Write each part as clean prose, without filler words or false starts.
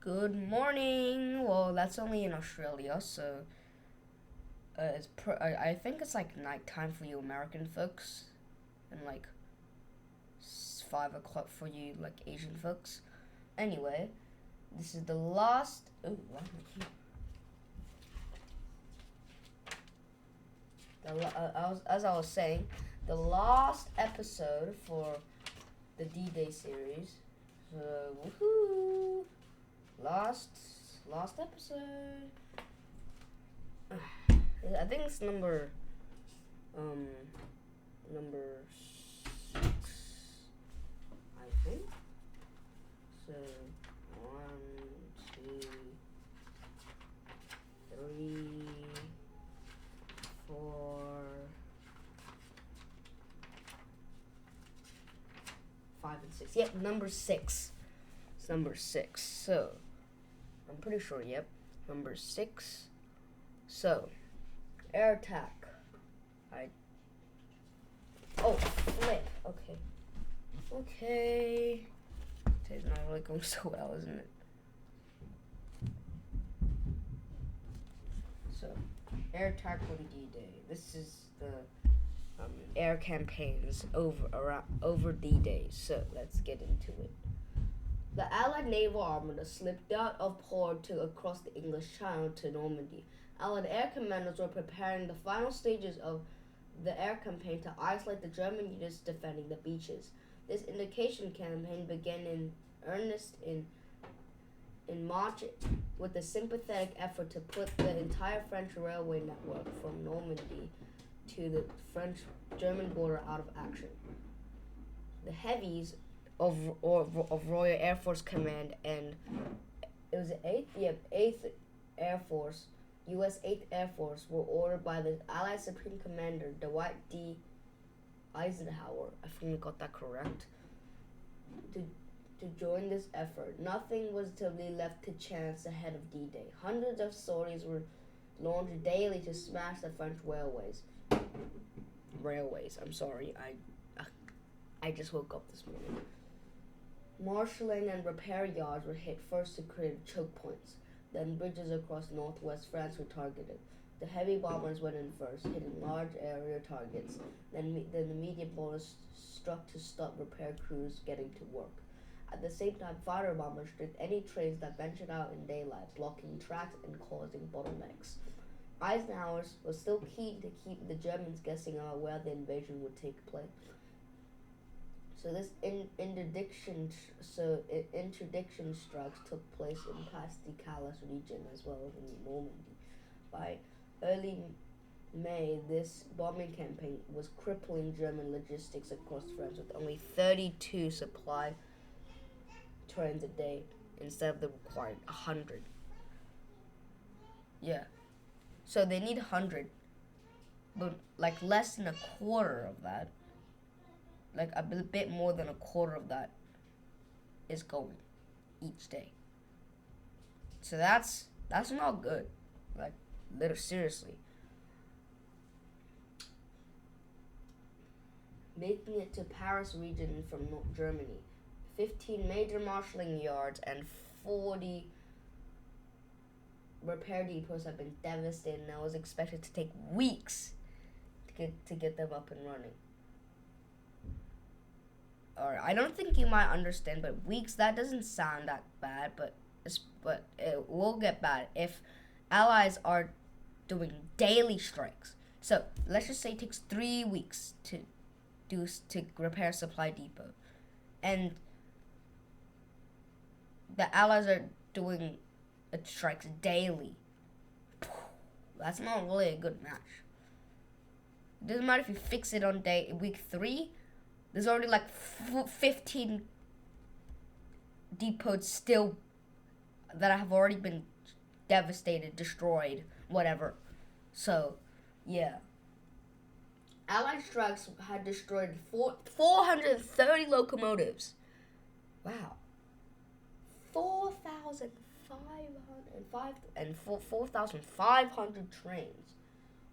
Good morning. Well, that's only in Australia, so I think it's like nighttime for you American folks, and like 5 o'clock for you like Asian folks. Anyway, this is the last. Oh, what? As I was saying, the last episode for the D-Day series. So woohoo! Last episode. I think it's number 6. I think. So 1, 2, 3, 4, 5, and 6. Yep, number 6. It's number 6. So I'm pretty sure. Yep, number 6. So air attack. Flip. Okay. Today's not really going so well, isn't it? So, air attack on D-Day. This is the air campaigns over D-Day. So let's get into it. The Allied naval armada slipped out of port across the English Channel to Normandy. Allied air commanders were preparing the final stages of the air campaign to isolate the German units defending the beaches. This indication campaign began in earnest in March with the sympathetic effort to put the entire French railway network from Normandy to the French-German border out of action. The heavies of Royal Air Force Command and it was the 8th Air Force, U.S. 8th Air Force were ordered by the Allied Supreme Commander Dwight D. Eisenhower, I think I got that correct, to join this effort. Nothing was to be left to chance ahead of D-Day. Hundreds of sorties were launched daily to smash the French railways. I'm sorry, I just woke up this morning. Marshalling and repair yards were hit first to create choke points. Then bridges across northwest France were targeted. The heavy bombers went in first, hitting large area targets. Then the medium bombers struck to stop repair crews getting to work. At the same time, fighter bombers struck any trains that ventured out in daylight, blocking tracks and causing bottlenecks. Eisenhower was still keen to keep the Germans guessing about where the invasion would take place. So this interdiction strikes took place in Pas-de-Calais region as well as in Normandy. By early May, this bombing campaign was crippling German logistics across France with only 32 supply trains a day instead of the required 100. Yeah. So they need 100, but like less than a quarter of that. Like a bit more than a quarter of that is going each day. So that's not good. Like, seriously. Making it to Paris region from Germany. 15 major marshalling yards and 40 repair depots have been devastated, and it was expected to take weeks to get them up and running. Alright, I don't think you might understand, but weeks, that doesn't sound that bad, but it will get bad if Allies are doing daily strikes. So let's just say it takes 3 weeks to repair a supply depot, and the Allies are doing strikes daily. That's not really a good match. It doesn't matter if you fix it on week 3. There's already like 15 depots still that have already been devastated, destroyed, whatever. So, yeah. Allied strikes had destroyed 430 locomotives. Wow. 4,500 trains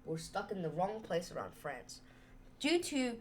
were stuck in the wrong place around France due to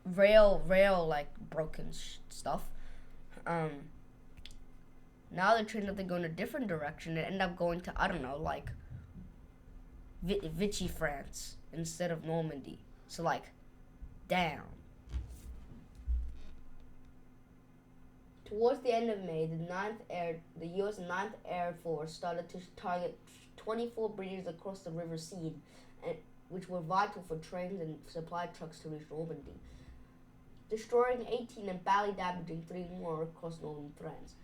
rail like broken stuff. Now they're trained that they go in a different direction and end up going to, I don't know, like Vichy, France instead of Normandy. So like, damn. Towards the end of May, the U.S. 9th Air Force started to target 24 bridges across the River Seine, which were vital for trains and supply trucks to reach Normandy, destroying 18 and badly damaging 3 more across northern France.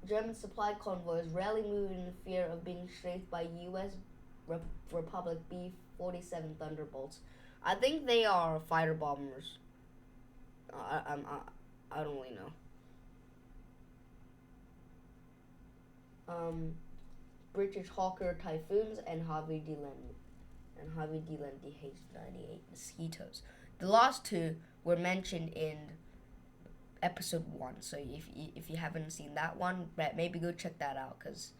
German supply convoys rarely moved in fear of being strafed by U.S. Republic B-47 Thunderbolts. I think they are fighter bombers. I don't really know. British Hawker Typhoons and Harvey D. H-98 mosquitoes. The last 2 were mentioned in episode 1. So if you haven't seen that one, maybe go check that out, because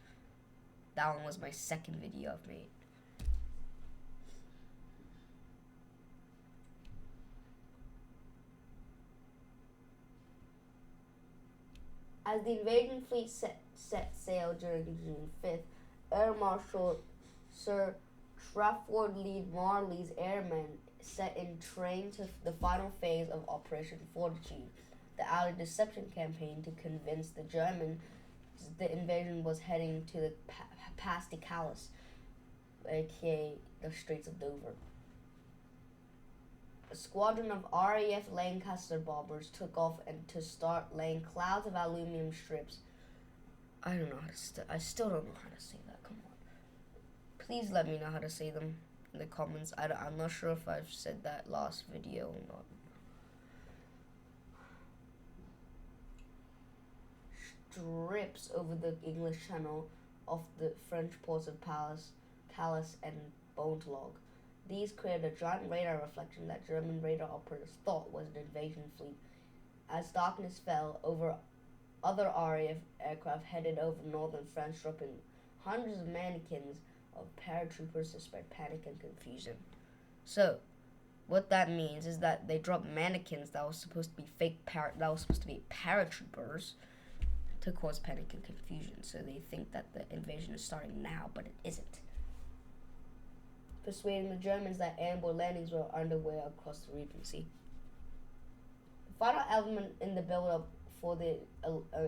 that one was my second video I've made. As the invasion fleet set sail during June 5th, Air Marshal Sir Trafford Leigh-Marley's airmen set in train to the final phase of Operation Fortitude, the Allied deception campaign to convince the Germans the invasion was heading to the Pas de Calais, aka the Straits of Dover. A squadron of RAF Lancaster bombers took off and to start laying clouds of aluminum strips. I don't know how to. I still don't know how to say that. Come on, please let me know how to say them in the comments. I'm not sure if I've said that last video or not. Strips over the English Channel off the French ports of Calais and Bontelog. These created a giant radar reflection that German radar operators thought was an invasion fleet. As darkness fell over, other RAF aircraft headed over northern France, dropping hundreds of mannequins of paratroopers to spread panic and confusion. So, what that means is that they dropped mannequins that was supposed to be paratroopers to cause panic and confusion. So they think that the invasion is starting now, but it isn't, persuading the Germans that airborne landings were underway across the Regency. The final element in the build-up for the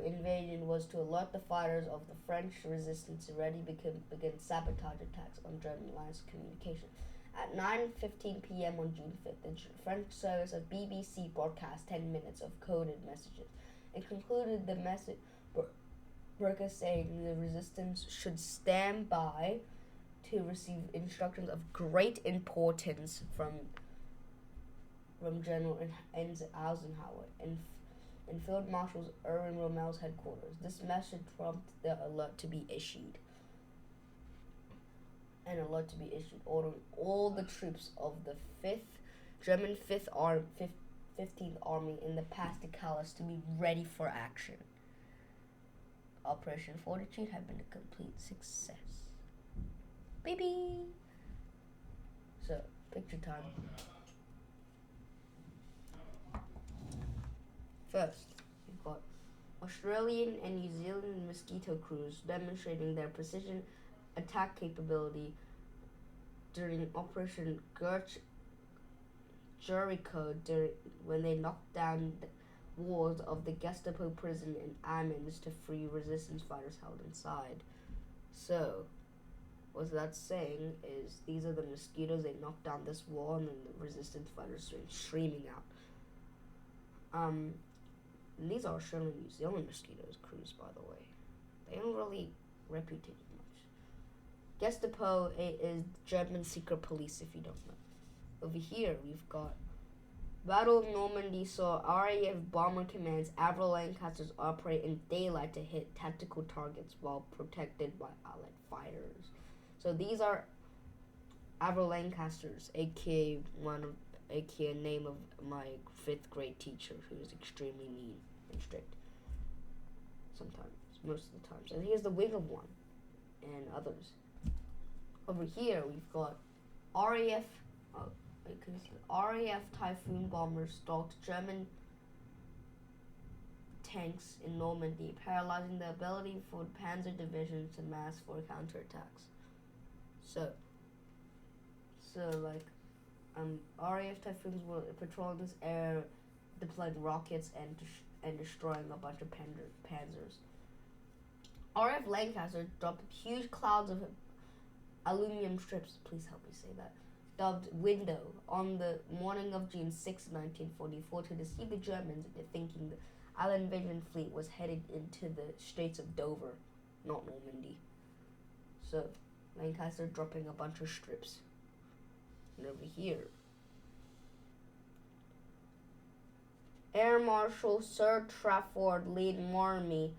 invasion was to alert the fighters of the French resistance to ready begin sabotage attacks on German lines of communication. At 9:15 p.m. on June 5th, the French service of BBC broadcast 10 minutes of coded messages and concluded the message saying the resistance should stand by to receive instructions of great importance from General Eisenhower in Field Marshal Erwin Rommel's headquarters. This message prompted the alert to be issued. Ordering all the troops of the German 15th Army in the Pas de Calais to be ready for action. Operation Fortitude had been a complete success. Baby! So, picture time. First, we've got Australian and New Zealand mosquito crews demonstrating their precision attack capability during Operation Jericho when they knocked down the walls of the Gestapo prison in Amiens to free resistance fighters held inside. So, what that's saying is these are the mosquitoes. They knocked down this wall and then the resistance fighters started streaming out. And these are Australian and New Zealand mosquitoes crews, by the way. They don't really reputate much. Gestapo is German secret police, if you don't know. Over here, we've got Battle of Normandy saw RAF bomber commands Avril Lancasters operate in daylight to hit tactical targets while protected by Allied fighters. So these are Avril Lancasters, aka name of my 5th grade teacher, who is extremely mean and strict. Sometimes, most of the times. And here's the wing of one, and others. Over here we've got RAF you can see RAF Typhoon bombers stalked German tanks in Normandy, paralyzing the ability for Panzer divisions to mass for counterattacks. So like, RAF Typhoons were patrolling this area, deploying rockets and destroying a bunch of panzers. RAF Lancaster dropped huge clouds of aluminum strips, please help me say that, dubbed Window, on the morning of June 6, 1944, to deceive the Germans into thinking the Allied invasion fleet was headed into the Straits of Dover, not Normandy. So, Lancaster dropping a bunch of strips. And over here, Air Marshal Sir Trafford Lead Mallory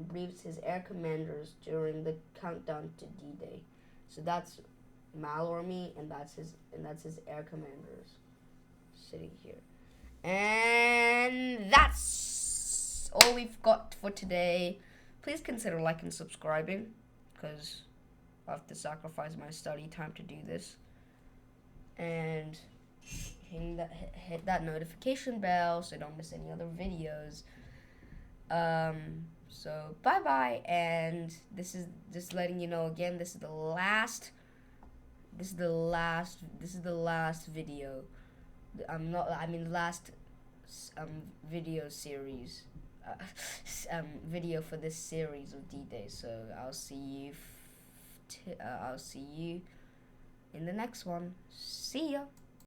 briefs his air commanders during the countdown to D-Day. So that's Mallory, and that's his air commanders sitting here. And that's all we've got for today. Please consider liking and subscribing, because I have to sacrifice my study time to do this. And hit that notification bell so you don't miss any other videos. So bye bye, and this is just letting you know again, this is the last video. Last video series, video for this series of D-Day. So I'll see you in the next one. See ya.